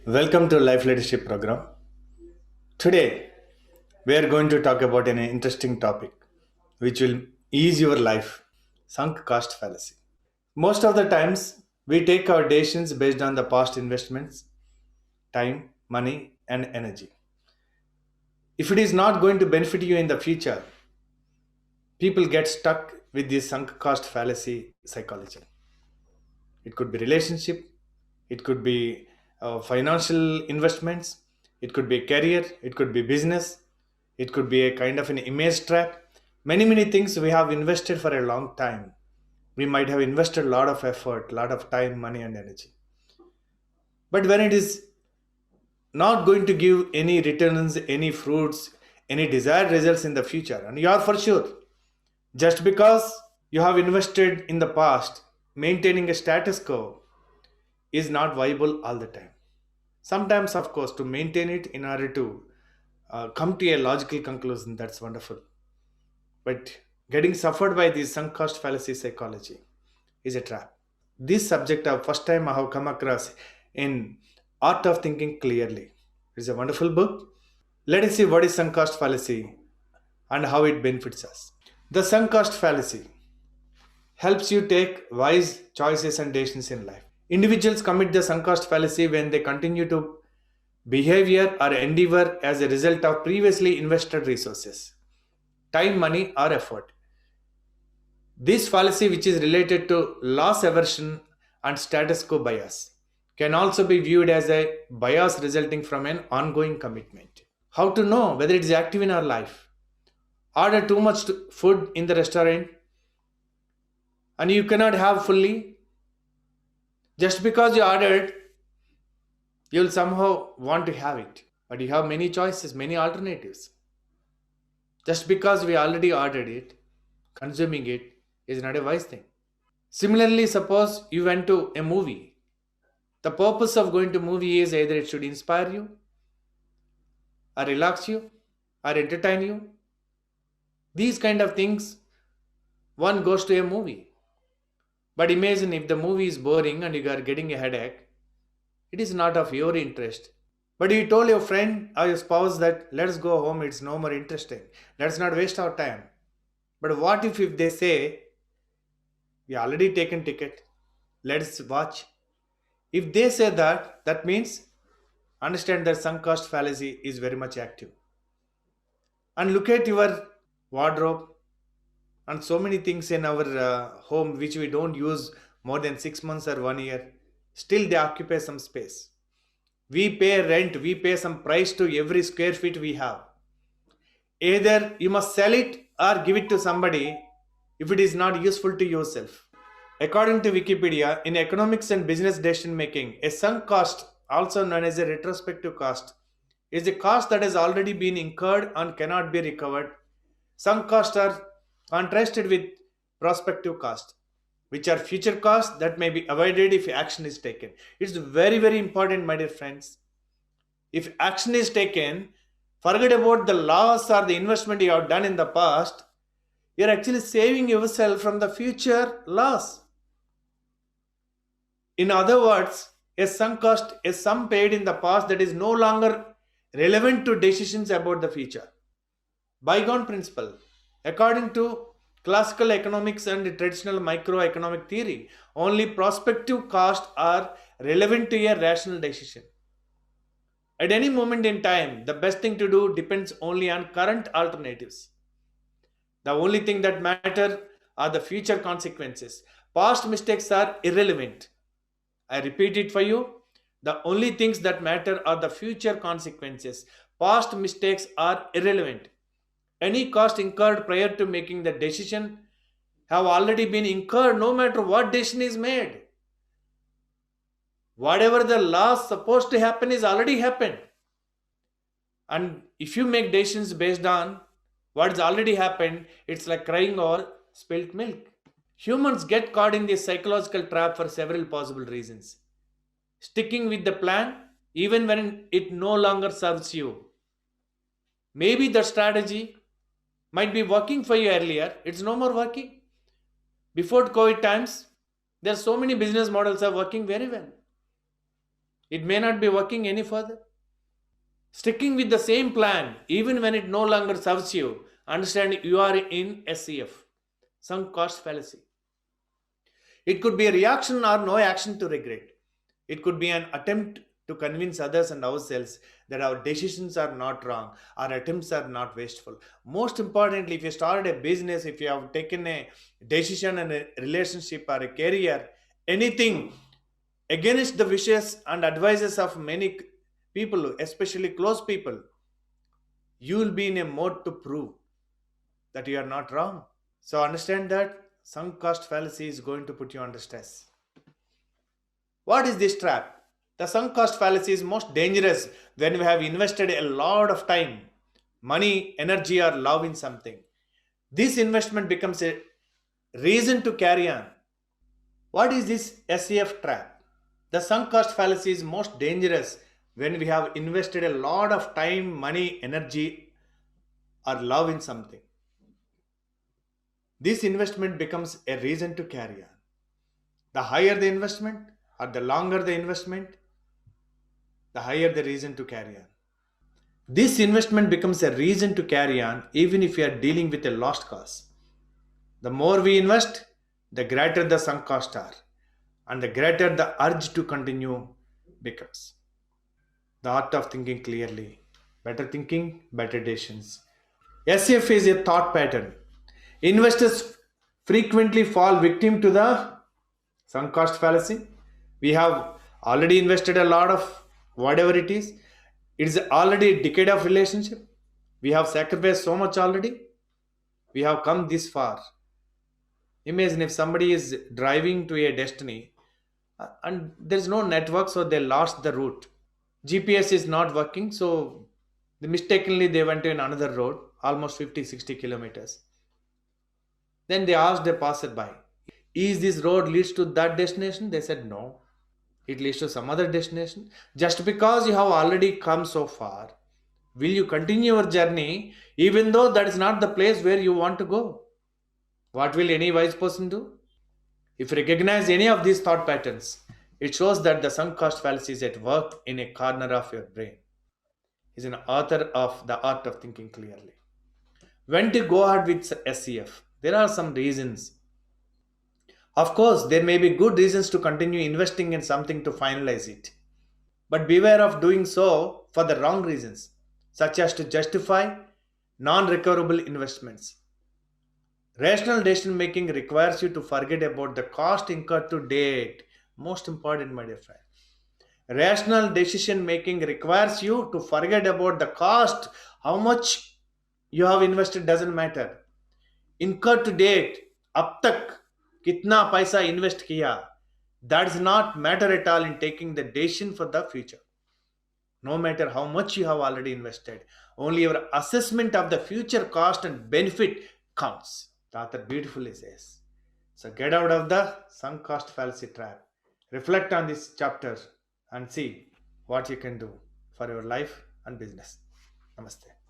Welcome to Life Leadership Program. Today, we are going to talk about an interesting topic which will ease your life sunk cost fallacy. Most of the times, we take our decisions based on the past investments, time, money, and energy. If it is not going to benefit you in the future, people get stuck with this sunk cost fallacy psychology. It could be relationship, it could be financial investments, it could be career, it could be business, it could be a kind of an image trap. Many things we have invested for a long time. We might have invested a lot of effort, lot of time, money, and energy. But when it is not going to give any returns, any fruits, any desired results in the future, and you are for sure, just because you have invested in the past, maintaining a status quo is not viable all the time. Sometimes, of course, to maintain it in order to come to a logical conclusion, that's wonderful. But getting suffered by this sunk cost fallacy psychology is a trap. This subject of first time I have come across in Art of Thinking Clearly. It's a wonderful book. Let us see what is sunk cost fallacy and how it benefits us. The sunk cost fallacy helps you take wise choices and decisions in life. Individuals commit the sunk cost fallacy when they continue to behavior or endeavor as a result of previously invested resources, time, money, or effort. This fallacy, which is related to loss aversion and status quo bias, can also be viewed as a bias resulting from an ongoing commitment. How to know whether it is active in our life? Order too much food in the restaurant and you cannot have fully. Just because you ordered, you will somehow want to have it. But you have many choices, many alternatives. Just because we already ordered it, consuming it is not a wise thing. Similarly, suppose you went to a movie. The purpose of going to movie is either it should inspire you, or relax you, or entertain you. These kind of things, one goes to a movie. But imagine if the movie is boring and you are getting a headache, it is not of your interest. But you told your friend or your spouse that let's go home, it's no more interesting. Let's not waste our time. But what if they say, we already taken ticket, let's watch. If they say that, that means understand that sunk cost fallacy is very much active. And look at your wardrobe and so many things in our home which we don't use more than 6 months or 1 year. Still they occupy some space. We pay rent, we pay some price to every square feet we have. Either you must sell it or give it to somebody if it is not useful to yourself. According to Wikipedia, in economics and business decision making, a sunk cost, also known as a retrospective cost, is a cost that has already been incurred and cannot be recovered. Sunk costs are contrasted with prospective cost, which are future costs that may be avoided if action is taken. It's very important, my dear friends. If action is taken, forget about the loss or the investment you have done in the past. You're actually saving yourself from the future loss. In other words, a sunk cost is sum paid in the past that is no longer relevant to decisions about the future. Bygone principle. According to classical economics and traditional microeconomic theory, only prospective costs are relevant to a rational decision. At any moment in time, the best thing to do depends only on current alternatives. The only thing that matter are the future consequences. Past mistakes are irrelevant. I repeat it for you. The only things that matter are the future consequences. Past mistakes are irrelevant. Any cost incurred prior to making the decision have already been incurred no matter what decision is made. Whatever the loss supposed to happen is already happened. And if you make decisions based on what's already happened, it's like crying over spilt milk. Humans get caught in this psychological trap for several possible reasons. Sticking with the plan even when it no longer serves you. Maybe the strategy might be working for you earlier, it's no more working. Before COVID times, there are so many business models are working very well. It may not be working any further. Sticking with the same plan, even when it no longer serves you, understand you are in SCF, sunk cost fallacy. It could be a reaction or no action to regret. It could be an attempt to convince others and ourselves that our decisions are not wrong, our attempts are not wasteful. Most importantly, if you started a business, if you have taken a decision and a relationship or a career, anything against the wishes and advices of many people, especially close people, you will be in a mode to prove that you are not wrong. So understand that sunk cost fallacy is going to put you under stress. What is this trap? The sunk cost fallacy is most dangerous when we have invested a lot of time, money, energy, or love in something. This investment becomes a reason to carry on. What is this SCF trap? The sunk cost fallacy is most dangerous when we have invested a lot of time, money, energy, or love in something. This investment becomes a reason to carry on. The higher the investment or the longer the investment, the higher the reason to carry on. This investment becomes a reason to carry on even if we are dealing with a lost cause. The more we invest, the greater the sunk costs are, and the greater the urge to continue becomes. The art of thinking clearly. Better thinking, better decisions. SCF is a thought pattern. Investors frequently fall victim to the sunk cost fallacy. We have already invested a lot of whatever it is. It is already a decade of relationship. We have sacrificed so much already. We have come this far. Imagine if somebody is driving to a destiny and there's no network, so they lost the route. GPS is not working, so mistakenly they went in another road, almost 50, 60 kilometers. Then they asked a passerby, is this road leads to that destination? They said no. It leads to some other destination. Just because you have already come so far, will you continue your journey even though that is not the place where you want to go? What will any wise person do? If you recognize any of these thought patterns, it shows that the sunk cost fallacy is at work in a corner of your brain. He's an author of The Art of Thinking Clearly. When to go ahead with SCF? There are some reasons. Of course, there may be good reasons to continue investing in something to finalize it. But beware of doing so for the wrong reasons, such as to justify non recoverable investments. Rational decision making requires you to forget about the cost incurred to date. Most important, my dear friend. Rational decision making requires you to forget about the cost. How much you have invested doesn't matter. Incurred to date, अब तक कितना पैसा invest किया, that does not matter at all in taking the decision for the future. No matter how much you have already invested, only your assessment of the future cost and benefit counts. The author beautifully says. So get out of the sunk cost fallacy trap. Reflect on this chapter and see what you can do for your life and business. Namaste.